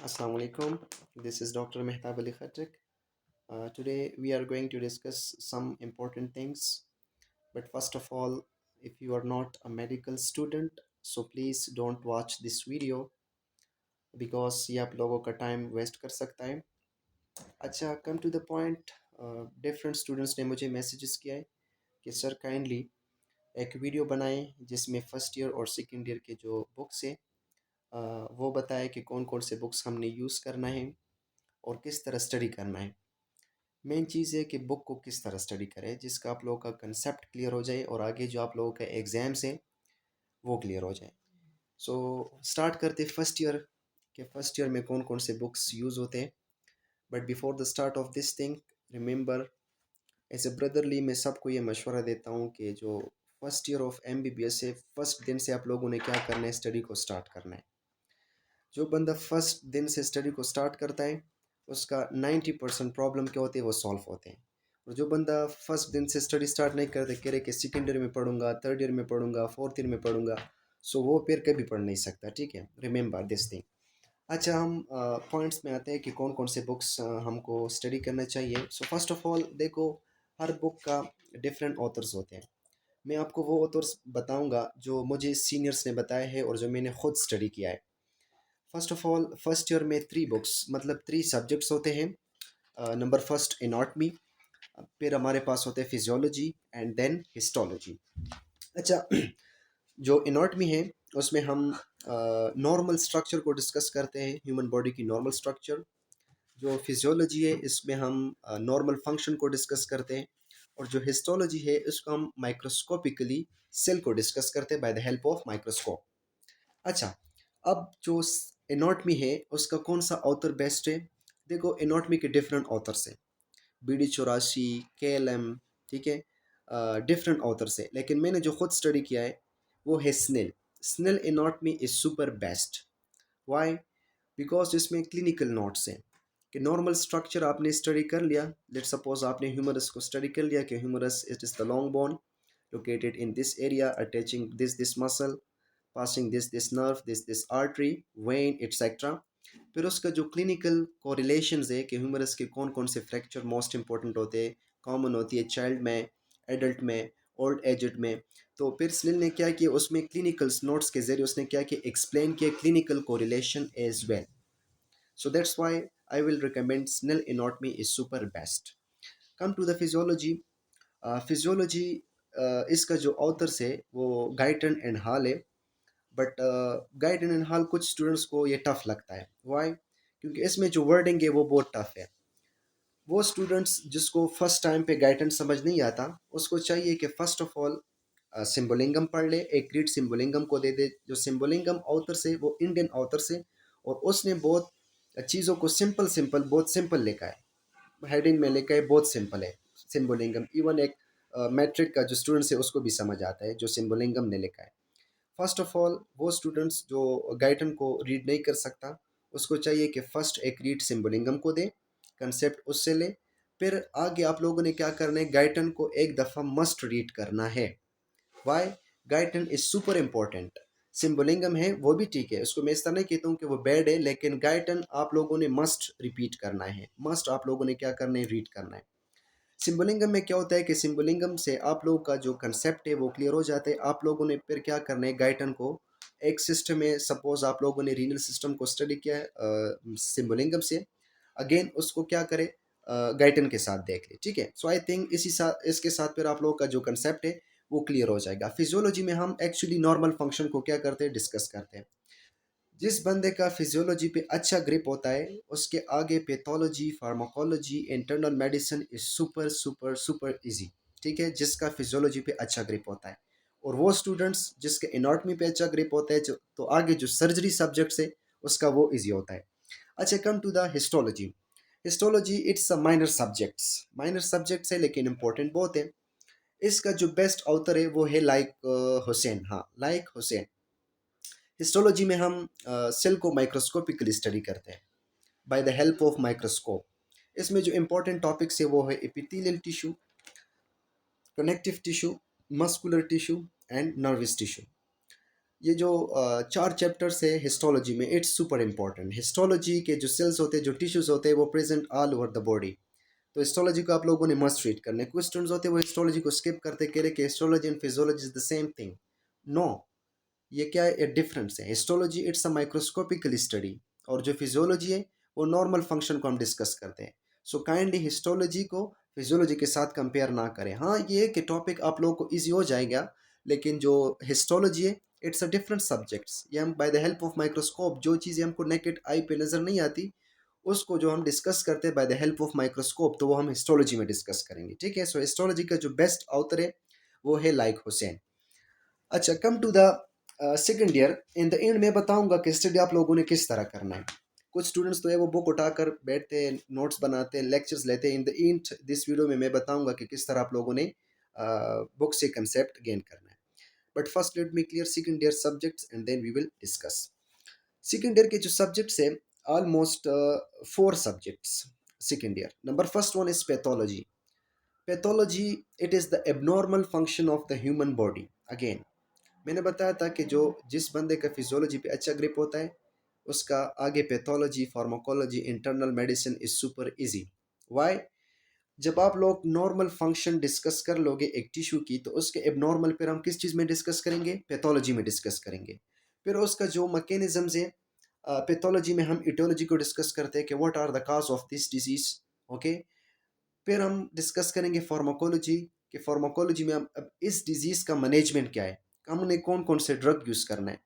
Assalamu alaikum. This is Dr. Mehtab Ali Khatrik. Today we are going to discuss some important things. But first of all, if you are not a medical student, so please don't watch this video because ये आप लोगों का time waste कर सकता है. अच्छा, come to the point. Different students ने मुझे मैसेजेस किया है कि सर काइंडली एक वीडियो बनाएं जिसमें फ़र्स्ट ईयर और सेकेंड ईयर के जो बुक्स हैं वो बताए कि कौन कौन से बुक्स हमने यूज़ करना है और किस तरह स्टडी करना है. मेन चीज़ है कि बुक को किस तरह स्टडी करें जिसका आप लोगों का कंसेप्ट क्लियर हो जाए और आगे जो आप लोगों का एग्ज़ाम्स हैं वो क्लियर हो जाए. सो स्टार्ट करते फर्स्ट ईयर के फर्स्ट ईयर में कौन कौन से बुक्स यूज़ होते हैं. But before the start of this thing, remember, as a brotherly मैं सबको ये मशवरा देता हूँ कि जो फर्स्ट ईयर ऑफ MBBS है, फर्स्ट दिन से आप लोगों ने क्या करना है, स्टडी को स्टार्ट करना है. जो बंदा फर्स्ट दिन से स्टडी को स्टार्ट करता है उसका 90% प्रॉब्लम क्या होती है वो सॉल्व होते हैं. और जो बंदा फर्स्ट दिन से स्टडी स्टार्ट नहीं करते, कह रहे कि सेकेंड ईयर में पढ़ूंगा, थर्ड ईयर में पढ़ूंगा, फोर्थ ईयर में पढ़ूंगा, सो वो फिर कभी पढ़ नहीं सकता. ठीक है, रिमेंबर दिस थिंग. अच्छा, हम पॉइंट्स में आते हैं कि कौन कौन से बुक्स हमको स्टडी करना चाहिए. सो फर्स्ट ऑफ ऑल देखो, हर बुक का डिफरेंट ऑथर्स होते हैं. मैं आपको वो ऑथर्स बताऊंगा जो मुझे सीनियर्स ने बताए हैं और जो मैंने खुद स्टडी किया है. First of all, first year में 3 बुक्स मतलब 3 सब्जेक्ट्स होते हैं. नंबर फर्स्ट एनाटमी, फिर हमारे पास होते हैं फिजियोलॉजी एंड देन हिस्टोलॉजी. अच्छा, जो एनाटमी है उसमें हम नॉर्मल स्ट्रक्चर को डिस्कस करते हैं, ह्यूमन बॉडी की नॉर्मल स्ट्रक्चर. जो फिजियोलॉजी है इसमें हम नॉर्मल फंक्शन को डिस्कस करते हैं. और जो हिस्टोलॉजी है इसको हम माइक्रोस्कोपिकली सेल को डिस्कस करते हैं by the help of microscope. अच्छा, अब जो एनाटमी है उसका कौन सा ऑथर बेस्ट है. देखो, एनाटमी के डिफरेंट ऑथर्स हैं, BD84, KLM, ठीक है, डिफरेंट ऑथर्स है. लेकिन मैंने जो खुद स्टडी किया है वो है Snell. Snell anatomy is super best. Why? Because इसमें क्लिनिकल नोट्स हैं कि नॉर्मल स्ट्रक्चर आपने स्टडी कर लिया. लेट सपोज आपने ह्यूमरस को स्टडी कर लिया कि humerus it is the long bone located in this area, attaching this muscle, passing this nerve, this artery, vein, etc. फिर उसका जो क्लिनिकल कोरिलेशंस है कि ह्यूमरस के कौन कौन से फ्रैक्चर मोस्ट इंपॉर्टेंट होते हैं, कॉमन होती है चाइल्ड में, एडल्ट में, ओल्ड एजड में. तो फिर स्निल ने क्या किया, उसमें क्लिनिकल नोट्स के जरिए उसने क्या किया, एक्सप्लेन किया clinical correlation as well. So that's why I will recommend Snell anatomy is super best. Come to the physiology. Physiology इसका जो ऑथर्स है वो गाइटन एंड हॉल है. बट गाइटन एंड हॉल कुछ स्टूडेंट्स को ये टफ लगता है. वाई? क्योंकि इसमें जो वर्डिंग है वो बहुत टफ है. वो स्टूडेंट्स जिसको फर्स्ट टाइम पे गाइटन समझ नहीं आता उसको चाहिए कि फर्स्ट ऑफ ऑल सिम्बोलिंगम पढ़ ले, एक रीड सिम्बोलिंगम को दे दे. जो सिम्बोलिंगम ऑथर से वो इंडियन ऑथर से, और उसने बहुत चीज़ों को सिंपल सिंपल बहुत सिंपल लिखा है, हेडिंग में लिखा है बहुत सिंपल है सिम्बोलिंगम. इवन एक मैट्रिक का जो स्टूडेंट्स है उसको भी समझ आता है जो सिम्बोलिंगम ने लिखा है. फर्स्ट ऑफ ऑल वो स्टूडेंट्स जो गाइटन को रीड नहीं कर सकता उसको चाहिए कि फर्स्ट एक रीड सिम्बोलिंगम को दे, कंसेप्ट उससे ले. फिर आगे आप लोगों ने क्या करना है, गाइटन को एक दफ़ा मस्ट रीड करना है. Why? Guyton is super important. Sembulingam है वो भी ठीक है, उसको मैं इस तरह नहीं कहता हूँ कि वो बैड है, लेकिन गाइटन आप लोगों ने मस्ट रिपीट करना है, मस्ट आप लोगों ने क्या करना है, रीड करना है. सिम्बोलिंगम में क्या होता है कि सिम्बोलिंगम से आप लोगों का जो कंसेप्ट है वो क्लियर हो जाता है. आप लोगों ने फिर क्या करना है, गाइटन को एक सिस्टम में, सपोज आप लोगों ने रीनल सिस्टम को स्टडी किया है सिम्बोलिंगम से, अगेन उसको क्या करे, गाइटन के साथ देख ले. ठीक है, सो आई थिंक इसी साथ इसके साथ फिर आप लोगों का जो कंसेप्ट है वो क्लियर हो जाएगा. फिजियोलॉजी में हम एक्चुअली नॉर्मल फंक्शन को क्या करते हैं, डिस्कस करते हैं. जिस बंदे का फिजियोलॉजी पे अच्छा ग्रिप होता है उसके आगे pathology, pharmacology, internal medicine is super super super easy. ठीक है, जिसका फिजियोलॉजी पे अच्छा ग्रिप होता है. और वो स्टूडेंट्स जिसके एनाटॉमी पे अच्छा ग्रिप होता है तो आगे जो सर्जरी सब्जेक्ट्स है उसका वो इजी होता है. अच्छा, come to the histology. Histology it's a minor subjects है लेकिन इंपॉर्टेंट बहुत है. इसका जो बेस्ट ऑथर है वो है लाइक हुसैन. हाँ, लाइक हुसैन. हिस्टोलॉजी में हम सेल को माइक्रोस्कोपिकली स्टडी करते हैं by the help of microscope. इसमें जो इंपॉर्टेंट टॉपिक्स है वो है epithelial tissue, connective tissue, muscular tissue and nervous tissue. ये जो चार चैप्टर्स है हिस्टोलॉजी में, इट्स सुपर इंपॉर्टेंट। हिस्टोलॉजी के जो सेल्स होते हैं, जो टिश्यूज होते हैं, वो present all over the body. तो हिस्टोलॉजी को आप लोगों ने मस्ट रीड करना है। कुछ स्टूडेंट्स होते हैं वो हिस्टोलॉजी को स्किप करते, कह रहे कि histology and physiology is the same thing. No, ये क्या है, डिफरेंस है। Histology it's a microscopical study, और जो फिजियोलॉजी है वो नॉर्मल फंक्शन को हम डिस्कस करते हैं। सो काइंडली हिस्टोलॉजी को फिजियोलॉजी के साथ कंपेयर ना करें। हाँ, ये है कि टॉपिक आप लोगों को ईजी हो जाएगा, लेकिन जो हिस्टोलॉजी है इट्स अ डिफरेंट सब्जेक्ट्स। ये हम by the help of microscope, जो चीज़ें हमको नेकेड आई पे नज़र नहीं आती, उसको जो हम डिस्कस करते हैं by the help of microscope, तो वो हम हिस्टोलॉजी में डिस्कस करेंगे। ठीक है, सो हिस्टोलॉजी का जो बेस्ट ऑथर है वो है लाइक हुसैन। अच्छा, come to the second year. In the end मैं बताऊंगा कि स्टडी आप लोगों ने किस तरह करना है। कुछ स्टूडेंट्स तो है वो बुक उठाकर बैठते हैं, नोट्स बनाते हैं, लेक्चर्स लेते हैं। इन द एंड दिस वीडियो में मैं बताऊंगा कि किस तरह आप लोगों ने बुक से कंसेप्ट गेन करना है। But first let me clear second year subjects and then we will discuss. Second year के जो सब्जेक्ट्स है, almost 4 subjects. Second year, number first one is pathology. Pathology, it is the abnormal function of the human body. Again, मैंने बताया था कि जो जिस बंदे का फिजियोलॉजी पे अच्छा ग्रिप होता है, उसका आगे pathology, pharmacology, internal medicine is super easy. Why? जब आप लोग नॉर्मल फंक्शन डिस्कस कर लोगे एक टिश्यू की, तो उसके एबनॉर्मल फिर हम किस चीज़ में डिस्कस करेंगे? पैथोलॉजी में डिस्कस करेंगे। फिर उसका जो मैकेनिज्म्स है, पैथोलॉजी में हम इटियोलॉजी को डिस्कस करते हैं कि what are the cause of this disease. Okay, फिर हम डिस्कस करेंगे फार्माकोलॉजी, कि फार्माकोलॉजी में हम अब इस डिजीज़ का मैनेजमेंट क्या है, हमने कौन कौन से ड्रग यूज़ करना है।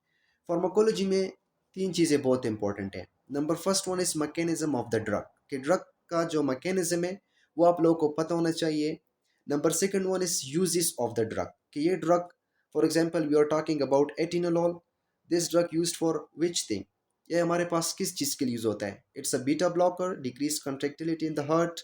फार्माकोलॉजी में 3 चीज़ें बहुत इंपॉर्टेंट है। Number first one is mechanism of the drug, कि ड्रग का जो मैकेनिज्म है वो आप लोगों को पता होना चाहिए। Number second one is uses of the drug, कि ये drug, for example we are talking about atenolol, this drug used for which thing, ये हमारे पास किस चीज़ के लिए यूज़ होता है? It's a beta blocker, decreases contractility in the heart,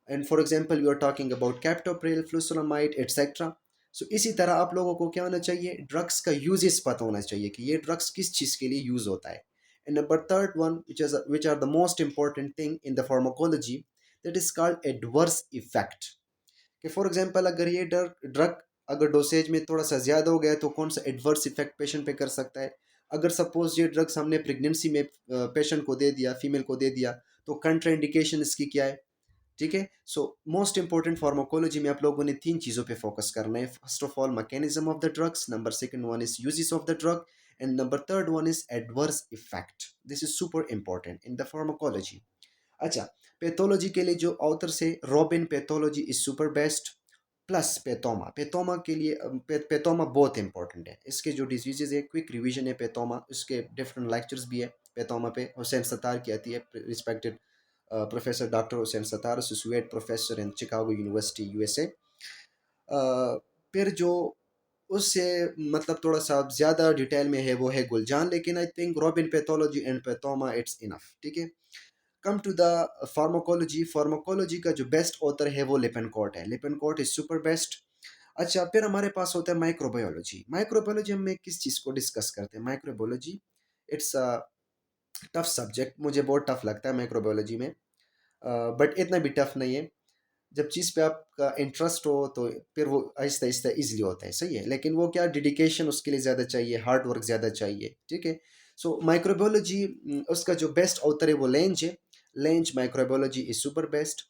and for example you are talking about captopril, furosemide etcetera. So इसी तरह आप लोगों को क्या होना चाहिए? ड्रग्स का यूजेस पता होना चाहिए कि ये ड्रग्स किस चीज़ के लिए यूज़ होता है। And number third one, which are the most important thing in the pharmacology, that is called adverse effect. कि फॉर एग्जांपल अगर ये ड्रग ड्रग अगर डोसेज में थोड़ा सा ज़्यादा हो गया है, तो कौन सा एडवर्स इफेक्ट पेशेंट पे कर सकता है। अगर सपोज ये ड्रग्स हमने प्रेगनेंसी में पेशेंट को दे दिया, फीमेल को दे दिया, तो कंट्राइंडिकेशन इसकी क्या है? ठीक है, सो मोस्ट इंपॉर्टेंट फार्माकोलॉजी में आप लोगों ने 3 चीज़ों पे फोकस करना है। First of all mechanism of the drugs, number second one is uses of the drug, and number third one is adverse effect. This is super important in the pharmacology. अच्छा, pathology के लिए जो author से Robin pathology is super best, plus Pathoma. Pathoma के लिए पेतोमा बहुत important है। इसके जो डिजीजेज है, क्विक रिवीजन है पेतोमा, उसके डिफरेंट लेक्चर्स भी है पेतोमा पे। हुसैन सत्तार की आती है, respected professor doctor Hussain Sattar, associate professor in Chicago university USA. फिर जो उससे मतलब थोड़ा सा ज़्यादा डिटेल में है वो है गुलजान, लेकिन I think Robin pathology and Pathoma it's enough. ठीक है, come to the pharmacology. Pharmacology का जो बेस्ट ऑथर है वो लिपनकॉट है। Lippincott is super best. अच्छा, फिर हमारे पास होता है माइक्रोबायोलॉजी। माइक्रोबायोलॉजी में किस चीज़ को डिस्कस करते हैं? Microbiology it's a tough subject, मुझे बहुत टफ लगता है माइक्रोबायोलॉजी में, बट इतना भी टफ नहीं है। जब चीज़ पे आपका इंटरेस्ट हो तो फिर वो आहिस्ता आहिस्ता ईजिली होता है, सही है। लेकिन वो क्या, डेडिकेशन उसके लिए ज़्यादा चाहिए, हार्ड वर्क ज़्यादा चाहिए। ठीक है, सो माइक्रोबायोलॉजी, उसका जो बेस्ट ऑथर है वो लेंज है। Length microbiology is super best.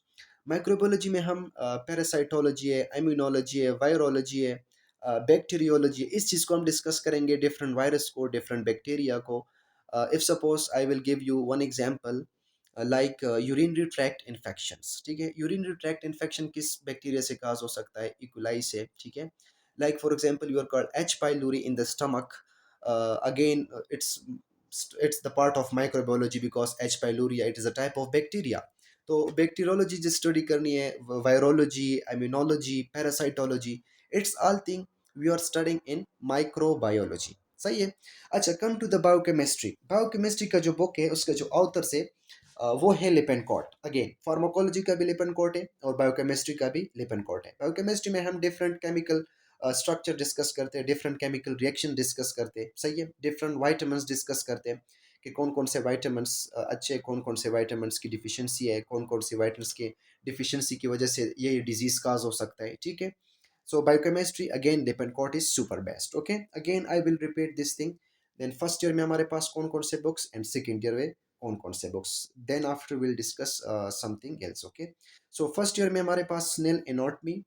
Microbiology में हम पैरासाइटोलॉजी है, इम्यूनोलॉजी है, वायरोलॉजी है, बैक्टीरियोलॉजी है, इस चीज़ को हम डिस्कस करेंगे, डिफरेंट वायरस को, डिफरेंट बैक्टीरिया को। If suppose I will give you one example, like urinary tract infections. ठीक है, यूरिनरी ट्रैक्ट इन्फेक्शन किस बैक्टीरिया से काज हो सकता है? इकोलाई से। ठीक है, like for example you are called H pylori in the stomach. Again it's the part of microbiology because H. pylori it is a type of bacteria. तो bacteriology जो स्टडी करनी है, virology, immunology, parasitology, it's all thing we are studying in microbiology. सही है। अच्छा, come to the biochemistry. Biochemistry का जो book है उसका जो ऑथर से वो है लिपनकॉट। अगेन फार्माकोलॉजी का भी लिपनकॉट है और बायोकेमिस्ट्री का भी लिपनकॉट है। बायोकेमिस्ट्री में हम डिफरेंट केमिकल स्ट्रक्चर डिस्कस करते हैं, डिफरेंट केमिकल रिएक्शन डिस्कस करते हैं, सही है। डिफरेंट वाइटामिन्स डिस्कस करते हैं कि कौन कौन से वाइटामिन्स अच्छे, कौन कौन से वाइटामिन्स की डिफिशियंसी है, कौन कौन से वाइटामिन्स के डिफिशियंसी की वजह से ये डिजीज़ काज हो सकता है। ठीक है, So biochemistry again Lippincott is super best. Okay, again I will repeat this thing. Then first year में हमारे पास कौन कौन से books and second year में कौन कौन से books. Then after we'll discuss something else. Okay, so first year में हमारे पास Snell anatomy,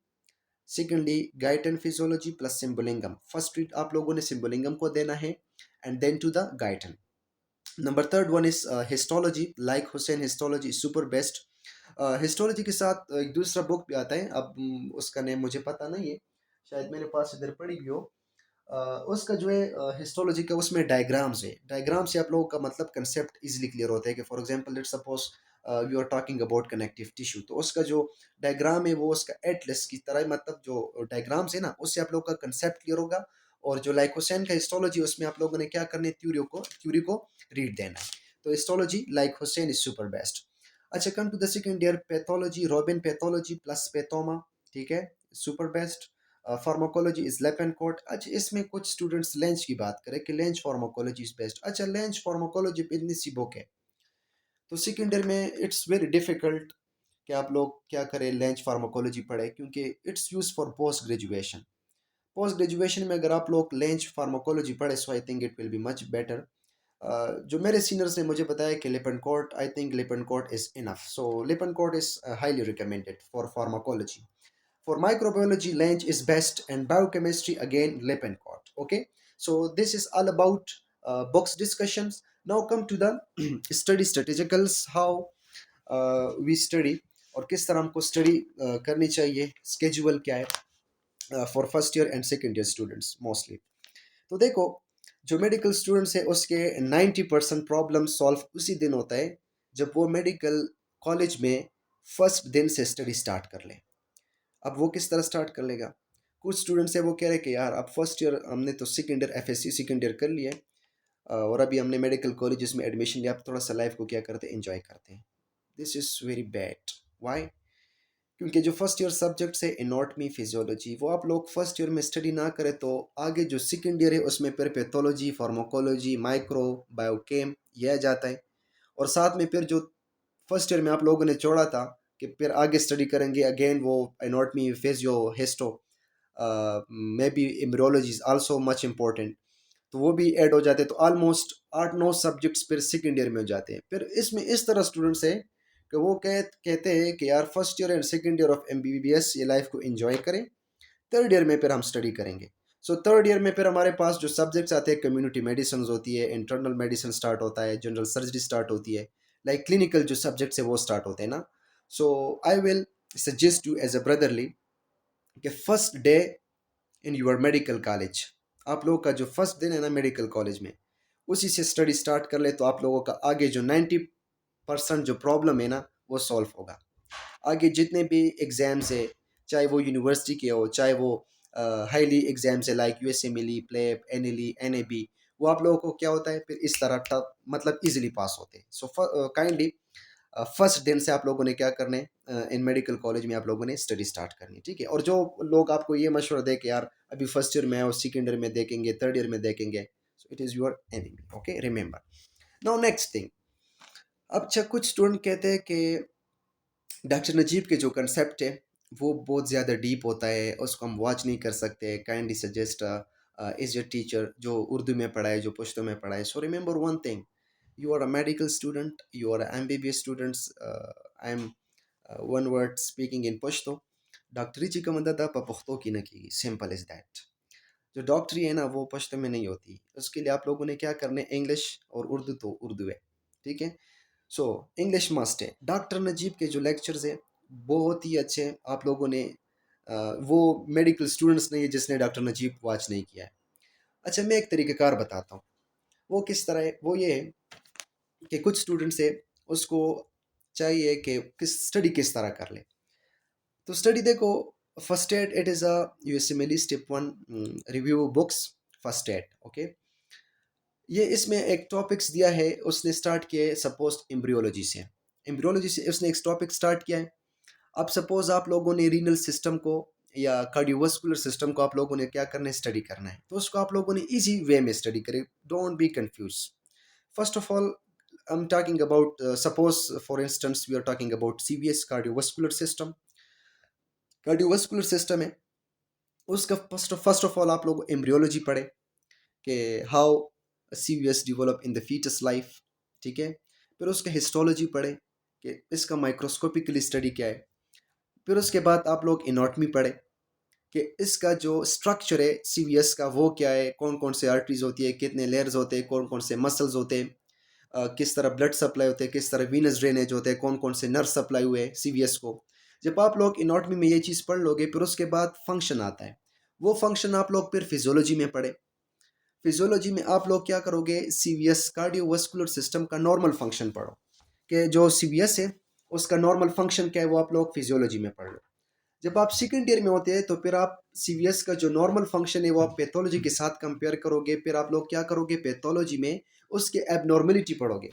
secondly Guyton physiology plus Symbolingum. First read आप लोगों ने Symbolingum को देना है and then to the Guyton. Number third one is histology, like Hussain histology super best. Histology के साथ एक दूसरा बुक भी आता है, अब उसका नेम मुझे पता नहीं है, शायद मेरे पास इधर पड़ी भी हो. उसका जो है हिस्टोलॉजी का, उसमें डायग्राम्स है. डायग्राम से आप लोगों का मतलब कंसेप्ट इजीली क्लियर होता है कि for example let's suppose you are talking about connective tissue, तो उसका जो डायग्राम है वो उसका एटलस की तरह, मतलब जो डायग्राम्स है ना उससे आप लोगों का कंसेप्ट क्लियर होगा. और जो लाइक हुसैन का हिस्टोलॉजी, उसमें आप लोगों ने क्या करना है, थ्योरी को रीड देना है. तो histology like Hussain is super best. अच्छा, come to the second year pathology, Robin pathology plus Pathoma, ठीक है, super best. Pharmacology is Lippincott. अच्छा, इसमें कुछ स्टूडेंट्स लेंच की बात करें कि लेंच फार्माकोलॉजी इज बेस्ट. अच्छा, लेंच फार्माकोलॉजी इतनी सी बुक है, तो सेकेंड ईयर में इट्स वेरी डिफिकल्ट कि आप लोग क्या करें, लेंच फार्माकोलॉजी पढ़े, क्योंकि it's use for post graduation. Post graduation में अगर आप लोग लेंच फार्माकोलॉजी पढ़े, so I think it will be much better. जो मेरे सीनियर्स ने मुझे बताया कि Lippincott, I think Lippincott is enough, so Lippincott is highly recommended for pharmacology. For microbiology, Lange is best, and biochemistry again Lippincott. Okay, so this is all about books discussions. Now come to the study strategicals. How we study, और किस तरह हमको study करनी चाहिए, schedule क्या है for first year and second year students mostly. तो देखो, जो मेडिकल स्टूडेंट्स है उसके 90% प्रॉब्लम सॉल्व उसी दिन होता है जब वो मेडिकल कॉलेज में फर्स्ट दिन से स्टडी स्टार्ट कर ले. अब वो किस तरह स्टार्ट कर लेगा? कुछ स्टूडेंट्स है वो कह रहे हैं कि यार अब फर्स्ट ईयर हमने तो second year FSc second year कर लिया है, और अभी हमने मेडिकल कॉलेजेस में एडमिशन लिया, अब थोड़ा सा लाइफ को क्या करते हैं, एंजॉय करते हैं. This is very bad. Why? क्योंकि जो फर्स्ट ईयर सब्जेक्ट्स है एनाटॉमी फिजियोलॉजी, वो आप लोग फर्स्ट ईयर में स्टडी ना करें तो आगे जो सेकेंड ईयर है उसमें फिर पैथोलॉजी, फार्माकोलॉजी, माइक्रो बायोकेम यह आ जाता है. और साथ में फिर जो फर्स्ट ईयर में आप लोगों ने छोड़ा था कि फिर आगे स्टडी करेंगे, अगेन वो anatomy physio histo, may be embryology is also much important, तो वो भी ऐड हो जाते हैं. तो ऑलमोस्ट 8-9 सब्जेक्ट्स फिर सेकेंड ईयर में हो जाते हैं. फिर इसमें इस तरह स्टूडेंट्स हैं कि वो कहते हैं कि यार first year and second year of MBBS ये लाइफ को एंजॉय करें, थर्ड ईयर में फिर हम स्टडी करेंगे. सो थर्ड ईयर में फिर हमारे पास जो सब्जेक्ट्स आते हैं, कम्युनिटी मेडिसिन होती है, इंटरनल मेडिसिन स्टार्ट होता है, जनरल सर्जरी स्टार्ट होती है, लाइक क्लिनिकल जो सब्जेक्ट्स है वो स्टार्ट होते हैं ना. So I will suggest you as a brotherly कि first day in your medical college, आप लोगों का जो फर्स्ट दिन है ना मेडिकल कॉलेज में, उसी से स्टडी स्टार्ट कर ले, तो आप लोगों का आगे जो 90% जो प्रॉब्लम है ना वो सॉल्व होगा. आगे जितने भी एग्ज़ाम्स है, चाहे वो यूनिवर्सिटी के हो, चाहे वो हाईली एग्ज़ाम्स है लाइक यूएसए मिली, प्लेब, एनएलई, एनएबी, वो आप लोगों को क्या होता है फिर इस तरह टफ, मतलब इजीली पास होते हैं. सो काइंडली फर्स्ट दिन से आप लोगों ने क्या करना है, इन मेडिकल कॉलेज में आप लोगों ने स्टडी स्टार्ट करनी है, ठीक है. और जो लोग आपको ये मशवरा दे कि यार अभी फर्स्ट ईयर में और सेकेंड ईयर में देखेंगे, थर्ड ईयर में देखेंगे, so it is your enemy. Okay, remember. Now next thing. अब अच्छा, कुछ स्टूडेंट कहते हैं कि डॉक्टर नजीब के जो कंसेप्ट है वो बहुत ज़्यादा डीप होता है, उसको हम वॉच नहीं कर सकते. Kindly suggest is your teacher जो उर्दू में पढ़ाए, जो पश्तो में पढ़ाए. So remember one thing, you are a medical student, you are an MBBS students. I am one word speaking in Pashto. डॉक्टरी ची का मदद आप पख्तो की न की, सिंपल इज दैट. जो डॉक्टरी है ना वो पश्तो में नहीं होती, उसके लिए आप लोगों ने क्या करना है, इंग्लिश और उर्दू, तो उर्दू है, ठीक है. सो इंग्लिश मस्ट है. डॉक्टर नजीब के जो लेक्चर्स है बहुत ही अच्छे हैं. आप लोगों ने वो मेडिकल स्टूडेंट्स नहीं है जिसने डॉक्टर नजीब वॉच नहीं किया है. अच्छा, मैं एक तरीक़ेकार बताता हूँ. वो किस तरह है, वो ये है कि कुछ स्टूडेंट्स है उसको चाहिए कि किस स्टडी किस तरह कर ले. तो स्टडी देखो, first aid it is a USMLE step one, review books first aid. Okay, ये इसमें एक टॉपिक्स दिया है, उसने स्टार्ट किया है सपोज एम्ब्रियोलॉजी से. एम्ब्रियोलॉजी से उसने एक टॉपिक स्टार्ट किया है. अब सपोज आप लोगों ने रीनल सिस्टम को या कार्डियोवास्कुलर सिस्टम को आप लोगों ने क्या करना है, स्टडी करना है, तो उसको आप लोगों ने इजी वे में स्टडी करें. Don't be confuse. First of all, I'm talking about, suppose for instance we are talking about CVS, cardiovascular system. Cardiovascular system है, उसका फर्स्ट ऑफ ऑल आप लोग एम्ब्रियोलॉजी पढ़े कि how CVS develop in the foetus life, ठीक है। फिर उसका हिस्टोलॉजी पढ़े कि इसका माइक्रोस्कोपिकली स्टडी क्या है। फिर उसके बाद आप लोग इनॉटमी पढ़े कि इसका जो स्ट्रक्चर है सीवीएस का वो क्या है, कौन कौन से आर्टरीज होती है, कितने लेयर्स होते हैं, कौन कौन से मसल्स होते हैं, किस तरह ब्लड सप्लाई होते हैं, किस तरह वीनस ड्रेनेज होते हैं, कौन कौन से नर्व सप्लाई हुए सीवीएस को। जब आप लोग इनॉटमी में ये चीज़ पढ़ लोगे फिर उसके बाद फंक्शन आता है। वो फंक्शन आप लोग फिर फिजियोलॉजी में पढ़े। फिजियोलॉजी में आप लोग क्या करोगे, सीवीएस कार्डियोवास्कुलर सिस्टम का नॉर्मल फंक्शन पढ़ो कि जो सीवीएस है उसका नॉर्मल फंक्शन क्या है, वो आप लोग फिजियोलॉजी में पढ़ लो। जब आप सेकंड ईयर में होते हैं तो फिर आप सीवीएस का जो नॉर्मल फंक्शन है वो आप पैथोलॉजी के साथ कंपेयर करोगे। फिर आप लोग क्या करोगे, पैथोलॉजी में उसके एबनॉर्मेलिटी पढ़ोगे।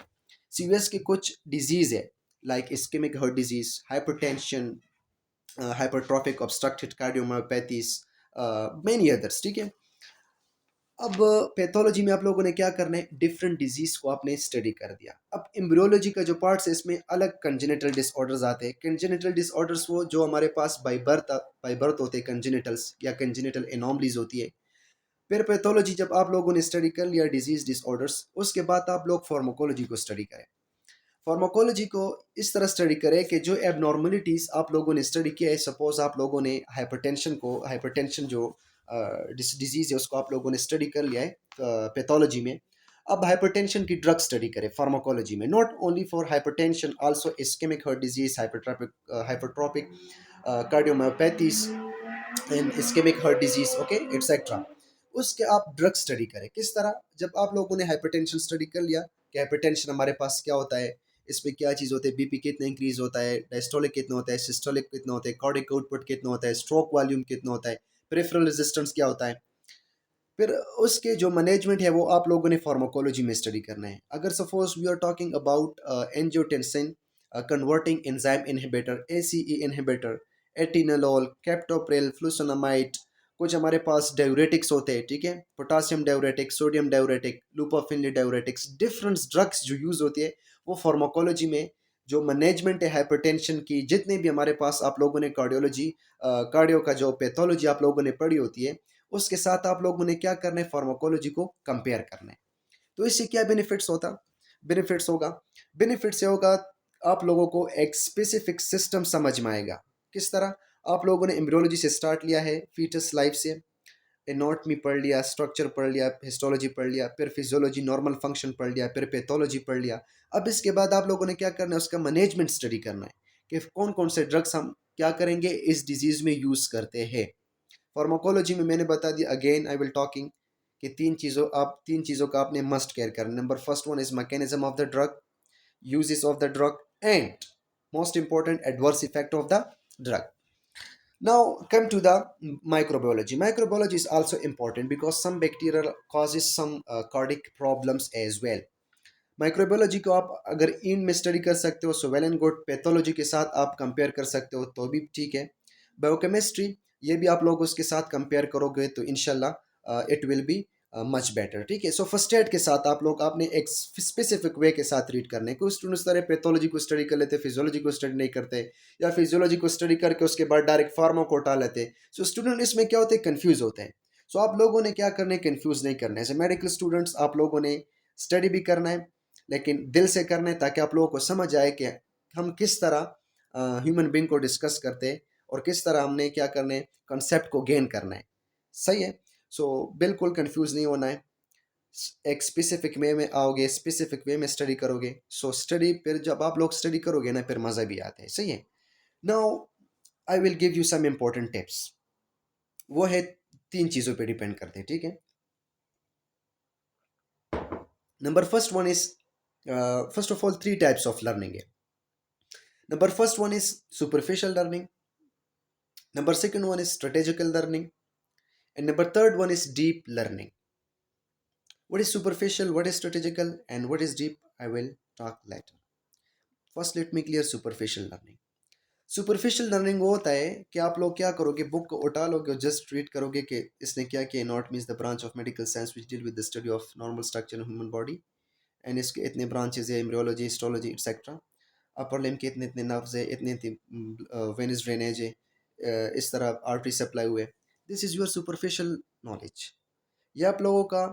सीवीएस के कुछ डिजीज है like ischaemic heart disease, hypertension, hypertrophic obstructed cardiomyopathies, many others, ठीक है। अब पैथोलॉजी में आप लोगों ने क्या करना है, डिफरेंट डिजीज को आपने स्टडी कर दिया। अब एम्ब्रियोलॉजी का जो पार्ट्स है इसमें अलग कंजेनिटल डिसऑर्डर्स आते हैं। कंजेनिटल डिसऑर्डर्स वो जो हमारे पास बाय बर्थ होते हैं, कंजेनिटल्स या कंजेनिटल एनॉमलीज होती है। फिर पैथोलॉजी जब आप लोगों ने स्टडी कर लिया डिजीज डिसऑर्डर्स, उसके बाद आप लोग फार्माकोलॉजी को स्टडी करें। फार्माकोलॉजी को इस तरह स्टडी करें कि जो एबनॉर्मलिटीज़ आप लोगों ने स्टडी किया है, सपोज आप लोगों ने हाइपरटेंशन जो डिजीज़ है उसको आप लोगों ने स्टडी कर लिया है पैथोलॉजी में। अब हाइपरटेंशन की ड्रग स्टडी करें फार्माकोलॉजी में, not only for hypertension, also ischaemic heart disease, hypertrophic cardiomyopathies and ischaemic heart disease, okay, etcetera. उसके आप ड्रग स्टडी करें किस तरह। जब आप लोगों ने हाइपरटेंशन स्टडी कर लिया कि हाइपरटेंशन हमारे पास क्या होता है, इस पे क्या चीज़ होती है, बीपी कितना इंक्रीज होता है, डायस्टोलिक कितना होता है, सिस्टोलिक कितना होता है, कार्डिक आउटपुट कितना होता है, स्ट्रोक वॉल्यूम कितना होता है, पेरिफेरल रेजिस्टेंस क्या होता है। फिर उसके जो मैनेजमेंट है वो आप लोगों ने फार्माकोलॉजी में स्टडी करना है। अगर suppose we are talking about angiotensin converting enzyme inhibitor, ACE inhibitor, atenolol, captopril, furosemide, कुछ हमारे पास डायूरेटिक्स होते हैं, ठीक है, potassium diuretic, sodium diuretic, loop of Henle diuretics, different drugs जो यूज होती है वो फार्माकोलॉजी में जो मैनेजमेंट है हाइपरटेंशन की, जितने भी हमारे पास आप लोगों ने कार्डियोलॉजी कार्डियो का जो पैथोलॉजी आप लोगों ने पढ़ी होती है उसके साथ आप लोगों ने क्या करना है, फार्माकोलॉजी को कंपेयर करना है। तो इससे क्या बेनिफिट्स होगा, बेनिफिट्स से होगा आप लोगों को एक स्पेसिफिक सिस्टम समझ में आएगा। किस तरह, आप लोगों ने एम्ब्रियोलॉजी से स्टार्ट लिया है, फीटस लाइफ से एनाटॉमी पढ़ लिया, स्ट्रक्चर पढ़ लिया, हिस्टोलॉजी पढ़ लिया, फिर फिजियोलॉजी नॉर्मल फंक्शन पढ़ लिया, फिर पैथोलॉजी पढ़ लिया। अब इसके बाद आप लोगों ने क्या करना है, उसका मैनेजमेंट स्टडी करना है कि कौन कौन से ड्रग्स हम क्या करेंगे इस डिजीज में यूज करते हैं। फार्माकोलॉजी में मैंने बता दिया, अगेन आई विल टॉकिंग कि तीन चीज़ों का आपने मस्ट केयर करना। Number first one is mechanism of the drug, uses of the drug, and most important adverse effect of the drug. Now come to the microbiology. Microbiology is also important because some bacteria causes some cardiac problems as well. Microbiology को आप अगर इन में study कर सकते हो so well and good, pathology के साथ आप कंपेयर कर सकते हो तो भी ठीक है। बायोकेमिस्ट्री ये भी आप लोग उसके साथ कंपेयर करोगे तो इनशाला it will be much better, ठीक है। सो फर्स्ट एड के साथ आप लोग आपने एक स्पेसिफिक वे के साथ रीड करने, कुछ स्टूडेंट्स तरह पैथोलॉजी को स्टडी कर लेते, फिजियोलॉजी को स्टडी नहीं करते, या फिजियोलॉजी को स्टडी करके उसके बाद डायरेक्ट फार्मा को उठा लेते। सो स्टूडेंट इसमें क्या होते हैं, कन्फ्यूज होते हैं। सो आप लोगों ने क्या करना है, कन्फ्यूज नहीं करना है। एज ए मेडिकल स्टूडेंट्स आप लोगों ने स्टडी भी करना है लेकिन दिल से करना है, ताकि आप लोगों को समझ आए कि हम किस तरह ह्यूमन बींग को डिस्कस करते हैं और किस तरह हमने क्या करना है, कंसेप्ट को गेन करना है। सही है। सो बिल्कुल कंफ्यूज नहीं होना है, एक स्पेसिफिक वे में आओगे, स्पेसिफिक वे में स्टडी करोगे। सो स्टडी फिर जब आप लोग स्टडी करोगे ना फिर मज़ा भी आता है। सही है। Now I will give you some important tips. वो है तीन चीज़ों पे डिपेंड करते हैं, ठीक है। Number first one is, first of all three types of learning है। Number first one is superficial learning. Number second one is strategical learning. And number third one is deep learning. What is superficial, what is strategical, and what is deep, I will talk later. First, let me clear superficial learning. Superficial learning वो होता है कि आप लोग क्या करोगे, book को उठा लोगे और जस्ट रीड करोगे कि इसने क्या किया। Not means the branch of medical science which deal with the study of normal structure in human body, and इसके इतने ब्रांचेज है, embryology, histology etcetera. Upper limb के इतने इतने नर्व्स है, इतने इतने वेनस ड्रेनेज है, इस तरह आर्टरी सप्लाई हुए। This is your superficial knowledge. ये आप लोगों का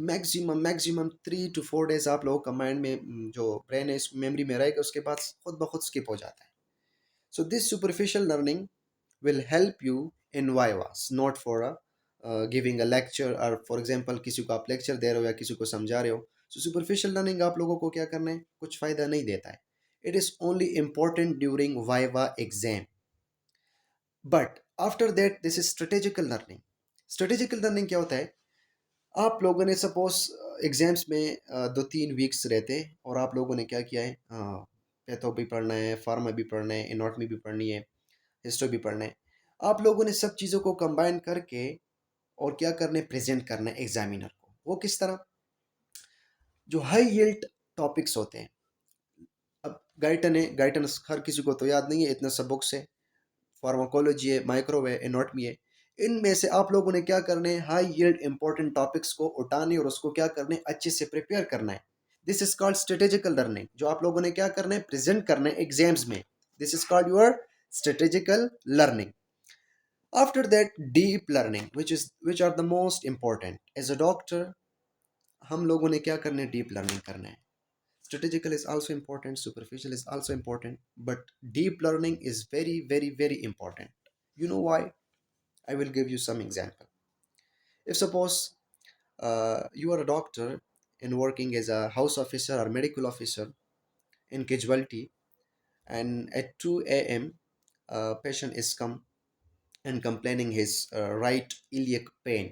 मैक्सिमम मैक्सिमम 3 to 4 डेज आप लोगों का माइंड में जो ब्रेन है मेमोरी में रहेगा, उसके बाद खुद ब खुद स्किप हो जाता है। So this superficial learning will help you in vivas, not for a giving a lecture, or for example किसी को आप लेक्चर दे रहे हो या किसी को समझा रहे हो। सो सुपरफिशियल लर्निंग आप लोगों को क्या करना है, कुछ फ़ायदा नहीं देता है। It is only important during viva exam, but after that this is strategical learning. Strategical learning क्या होता है, आप लोगों ने सपोज एग्जाम्स में 2-3 वीक्स रहते और आप लोगों ने क्या किया है, पैथो भी पढ़ना है, फार्मा भी पढ़ना है, एनाटॉमी भी पढ़नी है, हिस्ट्री भी पढ़ना है। आप लोगों ने सब चीज़ों को कंबाइन करके और क्या करना है, प्रेजेंट करना है एग्जामिनर को। वो किस तरह, जो हाई यील्ड टॉपिक्स होते हैं। अब गाइटन है, गाइटन हर किसी को तो याद नहीं है, इतने सब बुक्स है, फार्माकोलॉजी है, माइक्रो है, एनाटॉमी है। इनमें से आप लोगों ने क्या करना है, हाई यील्ड इंपॉर्टेंट टॉपिक्स को उठाने और उसको क्या करना है, अच्छे से प्रिपेयर करना है। This is called strategical learning. जो आप लोगों ने क्या करना है, प्रेजेंट करना है एग्जाम्स में। This is called your strategical learning. After that, deep learning, which are the most important. As a doctor, हम लोगों ने क्या करना है, डीप लर्निंग करना है। Strategical is also important, superficial is also important, but deep learning is very, very, very important. You know why? I will give you some example. If suppose you are a doctor and working as a house officer or medical officer in casualty, and at 2 a.m. a patient is come and complaining his right iliac pain.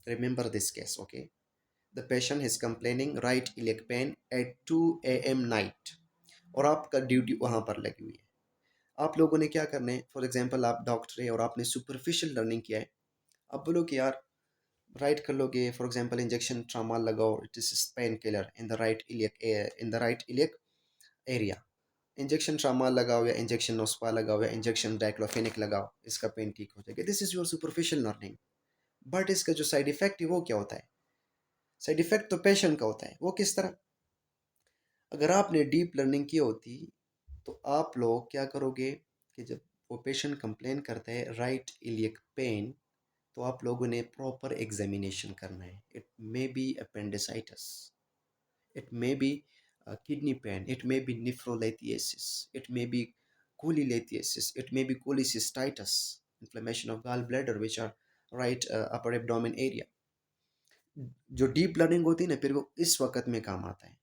Remember this case, okay? The patient is complaining right iliac pain at 2 a.m. night, और आपका duty वहाँ पर लगी हुई है। आप लोगों ने क्या करना है, फॉर एग्जांपल आप डॉक्टर है और आपने सुपरफिशियल लर्निंग किया है। आप बोलो कि यार राइट कर लोगे, फॉर एग्जांपल इंजेक्शन ट्रामा लगाओ, it is pain killer in the right iliac, in the right iliac area. Injection trauma लगाओ या इंजेक्शन नोस्पा लगाओ या इंजेक्शन डाइक्लोफेनिक लगाओ, इसका पेन ठीक हो जाएगा। This is your superficial learning. But इसका जो साइड इफेक्ट है वो क्या होता है, साइड इफेक्ट तो पेशेंट का होता है। वो किस तरह, अगर आपने डीप लर्निंग की होती तो आप लोग क्या करोगे कि जब वो पेशेंट कंप्लेन करता है राइट इलियक पेन, तो आप लोगों ने प्रॉपर एग्जामिनेशन करना है। It may be appendicitis, it may be kidney pain, it may be nephrolithiasis, it may be cholelithiasis, it may be cholecystitis, inflammation of gallbladder, which are right upper abdomen area. जो deep learning होती है ना, फिर वो इस वक्त में काम आता है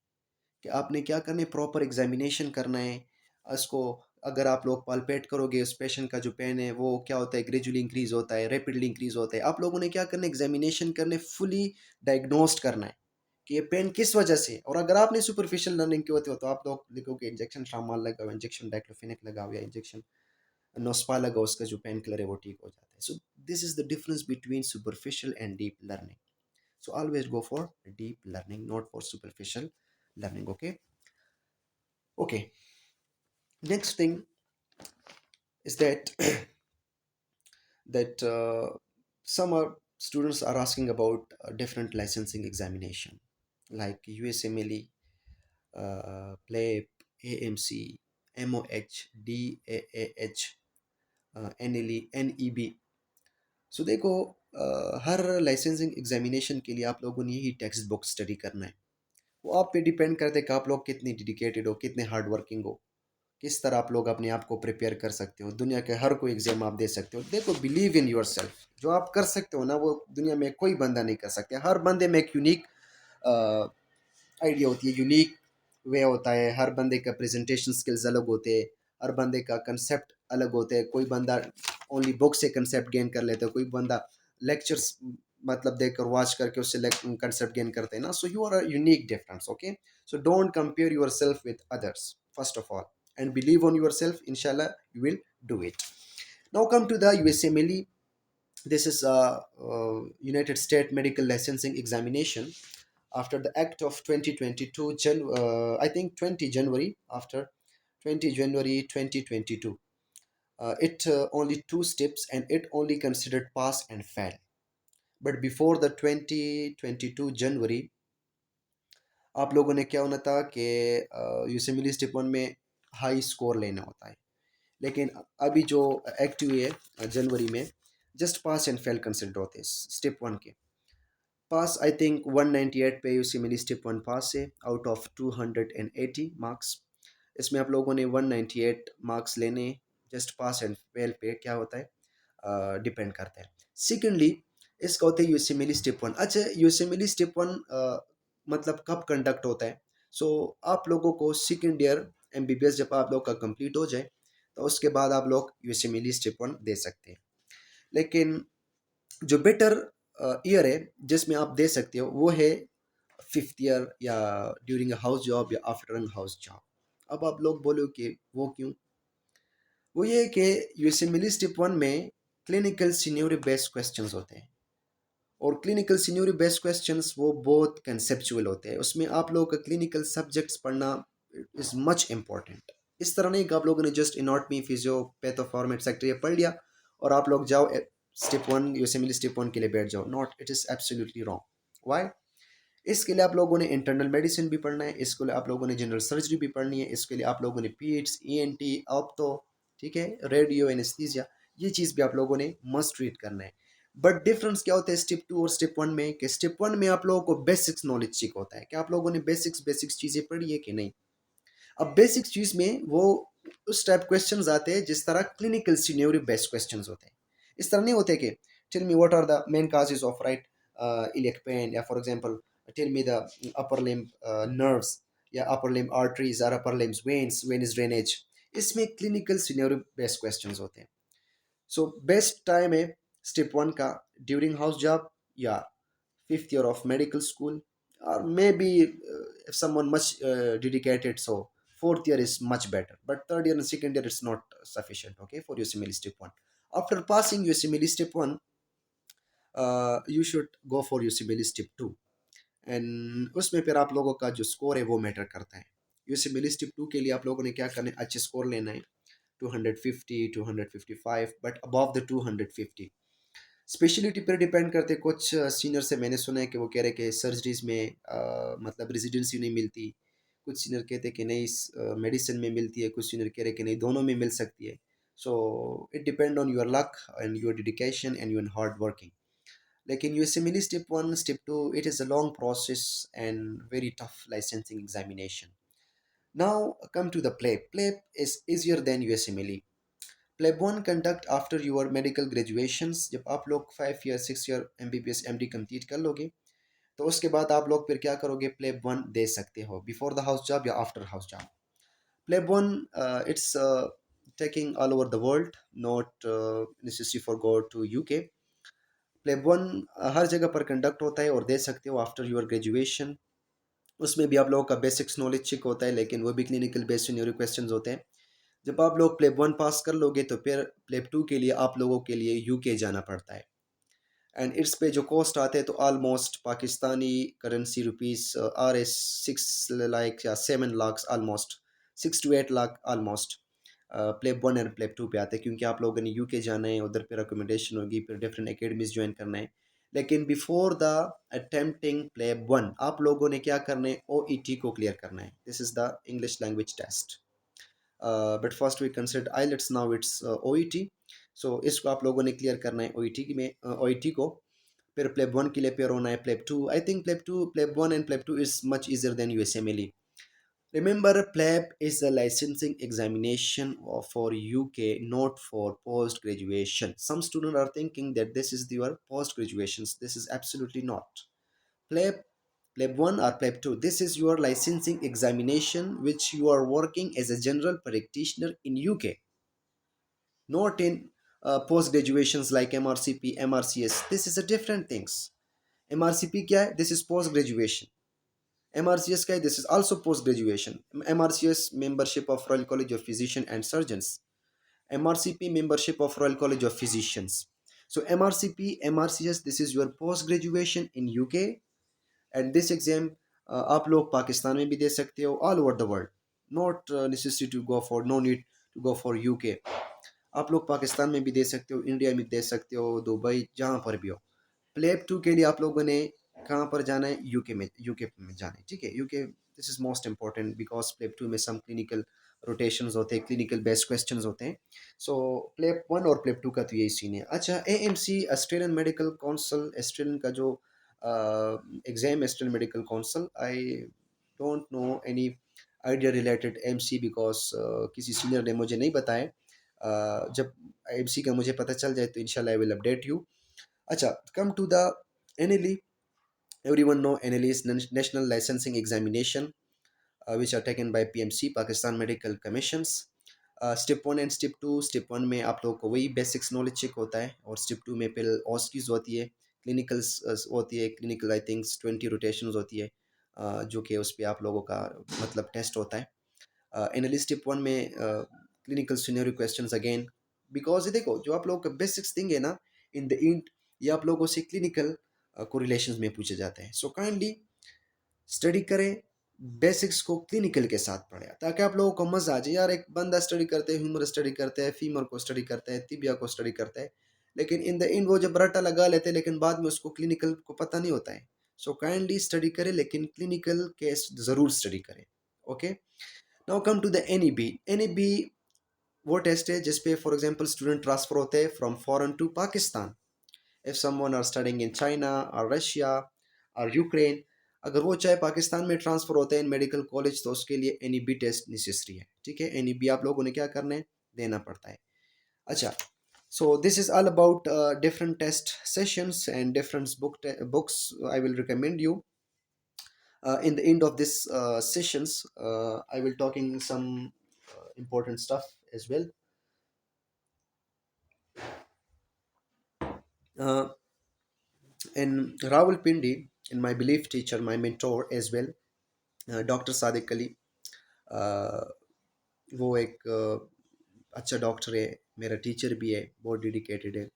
कि आपने क्या करना है, प्रॉपर एग्जामिनेशन करना है इसको। अगर आप लोग पालपेट करोगे उस पेशेंट का जो पेन है वो क्या होता है, ग्रेजुअली इंक्रीज होता है, रैपिडली इंक्रीज होता है। आप लोगों ने क्या करना है, एग्जामिनेशन करने, फुली डायग्नोस्ट करना है कि ये पेन किस वजह से। और अगर आपने सुपरफिशियल लर्निंग की होती हो तो आप लोग लिखोगे इंजेक्शन ट्रामाल लगाओ, इंजेक्शन डाइक्लोफेनेक लगाओ या इंजेक्शन नोस्पा लगाओ, उसका जो पेन किलर है वो ठीक हो जाता है। So this is the difference between superficial and deep learning. So always go for deep learning, not for superficial learning. Okay, next thing is that that some students are asking about different licensing examination like USMLE, PLAB, AMC, MOH, DAAH, NLE, NEB. सो देखो, हर licensing examination के लिए आप लोगों ने यही text book study करना है। वो आप पे डिपेंड करते हैं कि आप लोग कितनी डेडिकेटेड हो, कितने हार्ड वर्किंग हो, किस तरह आप लोग अपने आप को प्रिपेयर कर सकते हो। दुनिया के हर कोई एग्जाम आप दे सकते हो। देखो, बिलीव इन योर सेल्फ। जो आप कर सकते हो ना, वो दुनिया में कोई बंदा नहीं कर सकता। हर बंदे में एक यूनिक आइडिया होती है, यूनिक वे होता है। हर बंदे का प्रेजेंटेशन स्किल्स अलग होते हैं, हर बंदे का कंसेप्ट अलग होता है। कोई बंदा ओनली बुक से कंसेप्ट गेन कर लेता है, कोई बंदा लेक्चर्स मतलब देखकर वॉच करके उससे कंसेप्ट गेन करते हैं ना। So you are a unique difference, okay. So don't compare yourself with others first of all, and believe on yourself. Inshallah you will do it. Now come to the USMLE. This is a United States Medical Licensing Examination after the act of 2022 I think 20 January, after 20 January 2022. It only 2 steps and it only considered pass and fail. But before the 2022 January, आप लोगों ने क्या होना था कि यूसेमिली step 1 में high score लेना होता है। लेकिन अभी जो एक्ट हुई है जनवरी में, just pass and fail consider होते हैं स्टेप वन के। पास आई थिंक 198 पे यूसीएमएल स्टेप वन पास है आउट ऑफ 280 मार्क्स। इसमें आप लोगों ने 198 मार्क्स लेने, जस्ट पास एंड फेल पे क्या होता है डिपेंड करता है। सेकेंडली इसका होता है यूसीएमएल स्टेप वन। अच्छा, यूसीएमएल स्टेप वन मतलब कब कंडक्ट होता है? सो आप लोगों को सेकेंड ईयर एमबीबीएस जब आप लोग का कंप्लीट हो जाए तो उसके बाद आप लोग यूसीएमएल स्टेप वन दे सकते हैं। लेकिन जो बेटर ईयर है जिसमें आप दे सकते हो वो है फिफ्थ ईयर, या ड्यूरिंग अ हाउस जॉब या आफ्टर अ हाउस जॉब। अब आप लोग बोलो कि वो क्यों? वो ये है कि यूएसएमएल स्टेप वन में क्लिनिकल सीनियोरिटी बेस्ड क्वेश्चंस होते हैं, और क्लिनिकल सीनियोरिटी बेस्ड क्वेश्चंस वो बहुत कंसेप्चुअल होते हैं। उसमें आप लोगों का क्लिनिकल सब्जेक्ट्स पढ़ना इज मच इम्पॉर्टेंट। इस तरह नहीं कि आप लोगों ने just anatomy physio patho pharm etcetera ये पढ़ लिया और आप लोग जाओ step one USMLE step one के लिए बैठ जाओ। Not, it is absolutely wrong. Why? इसके लिए आप लोगों ने इंटरनल मेडिसिन भी पढ़ना है, इसके लिए आप लोगों ने जनरल सर्जरी भी पढ़नी है, इसके लिए आप लोगों ने पीड्स, ईएनटी, ऑप्थो, ठीक है, रेडियो एनेस्थीसिया, ये चीज़ भी आप लोगों ने मस्ट ट्रीट करना है। बट डिफरेंस क्या होता है स्टेप टू और स्टेप वन में? कि स्टेप वन में आप लोगों को बेसिक्स नॉलेज सीख होता है कि आप लोगों ने बेसिक्स बेसिक्स चीज़ें पढ़ी है कि नहीं। अब बेसिक चीज में वो उस टाइप क्वेश्चंस आते हैं जिस तरह क्लिनिकल सीनियोरिटी बेस्ड क्वेश्चंस होते हैं। इस तरह नहीं होते कि tell me what are the main causes of right iliac pain, या for example tell me the upper limb nerves, या अपर लिम्ब आर्टरीज और upper limb veins, venous drainage. इसमें क्लिनिकल सीनियोरिटी बेस्ड क्वेश्चंस होते हैं। So best time है step one का during house job, या fifth year of medical school, or maybe if someone much dedicated, so fourth year is much better, but third year and second year it's not sufficient, okay, for UCML step 1. After passing UCML step 1, you should go for UCML step 2, and उसमें फिर आप लोगों का जो score है वो matter करता है। यूसीएमएल स्टेप 2 के लिए आप लोगों ने क्या करना है? अच्छे स्कोर लेना है, 250 255, बट अबव द 250। स्पेशलिटी पर डिपेंड करते। कुछ सीनियर से मैंने सुना है कि वो कह रहे कि सर्जरीज में मतलब रेजिडेंसी नहीं मिलती, कुछ सीनियर कहते हैं कि नहीं मेडिसिन में मिलती है, कुछ सीनियर कह रहे हैं कि नहीं दोनों में मिल सकती है। So it depend on your luck and your dedication and your hard working. लेकिन USMLE step one step two it is a long process and very tough licensing examination. Now come to the PLAB. PLAB is easier than USMLE. PLAB one conduct after your medical graduations. जब आप लोग 5 year 6 year MBBS MD complete कर लोगे तो उसके बाद आप लोग फिर क्या करोगे? प्लेब वन दे सकते हो बिफोर द हाउस जॉब या after house job. PLAB one it's taking all over the world, not necessary for go to UK. PLAB one हर जगह पर कंडक्ट होता है और दे सकते हो आफ्टर योर ग्रेजुएशन। उसमें भी आप लोगों का बेसिक्स नॉलेज चेक होता है, लेकिन वो भी क्लिनिकल बेस्ड न्यूरो क्वेश्चंस होते हैं। जब आप लोग प्लेब वन पास कर लोगे तो फिर प्लेब टू के लिए आप लोगों के लिए यूके जाना पड़ता है, एंड इट्स पे जो कॉस्ट आते हैं तो almost Pakistani currency rupees RS 6 lakh या 7 lakh, almost 6 to 8 lakh almost PLAB one and PLAB two पे आते हैं, क्योंकि आप लोगों ने यूके जाना है, उधर फिर अकोमोडेशन होगी, फिर डिफरेंट एकेडमीज ज्वाइन करना है। लेकिन before the attempting PLAB one आप लोगों ने क्या करना है? OET को क्लियर करना है। This is the English language test. But first we consider IELTS, now it's OET। सो इसको आप लोगों ने क्लियर करना है OET में, OET को। फिर प्लेब वन के लिए पेयर होना है PLAB two. I think PLAB two, PLAB one and PLAB two is much easier than USMLE. Remember, pleb is a licensing examination for UK, not for post graduation. Some students are thinking that this is your post graduations. This is absolutely not. Pleb, pleb 1 or pleb 2, this is your licensing examination which you are working as a general practitioner in UK, not in post graduations like MRCP, MRCS. This is a different things. MRCP क्या है? This is post graduation. MRCS क्या है? This is also post graduation. MRCS membership of Royal College of Physicians and Surgeons. MRCP membership of Royal College of Physicians. So MRCP, MRCS, this is your post graduation in UK, and this exam आप लोग पाकिस्तान में भी दे सकते हो, all over the world. Not necessary to go for, no need to go for UK. आप लोग पाकिस्तान में भी दे सकते हो, इंडिया में दे सकते हो, दुबई, जहाँ पर भी हो। प्लेब टू के लिए आप लोगों ने कहाँ पर जाना है? यूके में, यूके में जाना है, ठीक है। UK, this is most important because PLAB two में सम क्लिनिकल रोटेशंस होते हैं, क्लिनिकल बेस्ड क्वेश्चंस होते हैं. सो प्लेप 1 और प्लेप 2 का तो यही सीन है. अच्छा, AMC Australian medical council, Australian का जो exam, Australian medical council, I don't know any idea related MC, because किसी सीनियर ने मुझे नहीं बताया. जब एमसी का मुझे पता चल जाए तो इंशाल्लाह आई विल अपडेट यू. अच्छा, come to the NLE. Everyone know NLE is National Licensing Examination, which are taken by PMC, Pakistan Medical Commissions. Step 1 and step 2. Step 1 में आप लोगों को वही बेसिक्स नॉलेज चेक होता है, और स्टेप 2 में फिर ऑस्कीज होती है, क्लिनिकल्स होती है, क्लिनिकल आई थिंक 20 रोटेशंस होती है, जो कि उस पर आप लोगों का मतलब टेस्ट होता है. एनालिस्ट स्टेप 1 में clinical scenario questions again, because ये देखो जो आप लोगों का बेसिक्स थिंग है ना, इन द एंड ये आप लोगों से क्लिनिकल कोरिलेशंस में पूछे जाते हैं. सो काइंडली स्टडी करें, बेसिक्स को क्लिनिकल के साथ पढ़ें, ताकि आप लोगों को मजा आ जाए. यार एक बंदा स्टडी करते हैं, ह्यूमर स्टडी करते हैं, फीमर को स्टडी करते हैं, तिबिया को स्टडी करते हैं, लेकिन इन द एंड वो जब रट्टा लगा लेते हैं, लेकिन बाद में उसको क्लिनिकल को पता नहीं होता है. सो काइंडली स्टडी करें, लेकिन क्लिनिकल केस जरूर स्टडी करें. Okay, now come to the NEB. NEB वो टेस्ट है जिसपे फॉर एग्जांपल स्टूडेंट ट्रांसफर होते हैं from foreign to Pakistan. If someone are studying in China और रशिया और यूक्रेन, अगर वो चाहे पाकिस्तान में ट्रांसफर होते हैं इन मेडिकल कॉलेज, तो उसके लिए एनईबी टेस्ट नेसेसरी है. ठीक है, एनईबी आप लोगों ने क्या करना है, देना पड़ता है. अच्छा, so this is all about different test sessions and different books I will recommend you. In the end of this sessions, I will talking some important stuff as well. uh, in Rawalpindi, in my belief teacher, my mentor as well, doctor Sadiq Ali, वो एक अच्छा doctor है, मेरा teacher भी है, बहुत dedicated है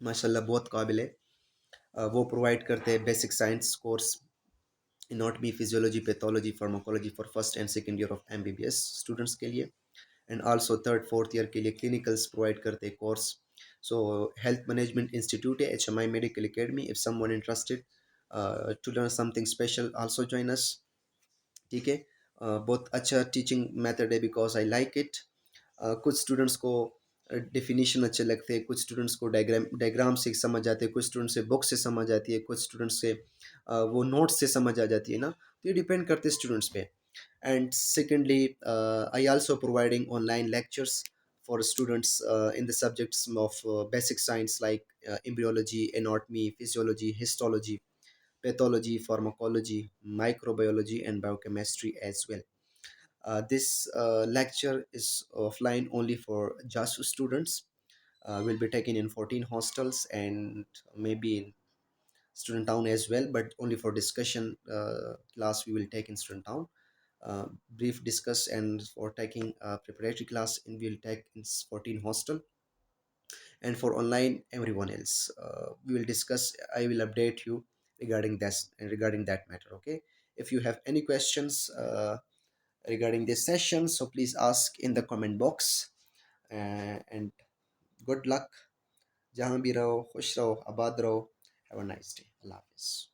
माशाल्लाह, बहुत काबिल है. वो प्रोवाइड करते हैं basic science course, anatomy, physiology, pathology, pharmacology for first and second year of MBBS students के लिए, and also third fourth year के लिए क्लिनिकल्स प्रोवाइड करते हैं course. So health management institute है, HMI medical academy. If someone interested to learn something special, also join us. ठीक है, बहुत अच्छा टीचिंग मेथड है, बिकॉज आई लाइक इट. कुछ स्टूडेंट्स को डेफिनेशन अच्छे लगते हैं, कुछ स्टूडेंट्स को डायग्राम से समझ आते हैं, कुछ स्टूडेंट्स से बुक से समझ आती है, कुछ स्टूडेंट्स से वो नोट्स से समझ आ जाती है ना, तो ये डिपेंड करते हैं स्टूडेंट्स पे. And secondly, I also providing online lectures for students in the subjects of basic science like embryology, anatomy, physiology, histology, pathology, pharmacology, microbiology, and biochemistry as well. This lecture is offline only for JASU students. Will be taken in 14 hostels and maybe in student town as well, but only for discussion class we will take in student town. Brief discuss, and for taking preparatory class in we'll take in 14 hostel, and for online everyone else we will discuss. I will update you regarding this and regarding that matter. Okay, if you have any questions regarding this session, so please ask in the comment box. And good luck. जहाँ भी रहो खुश रहो, आबाद रहो. Have a nice day. Allah Hafiz.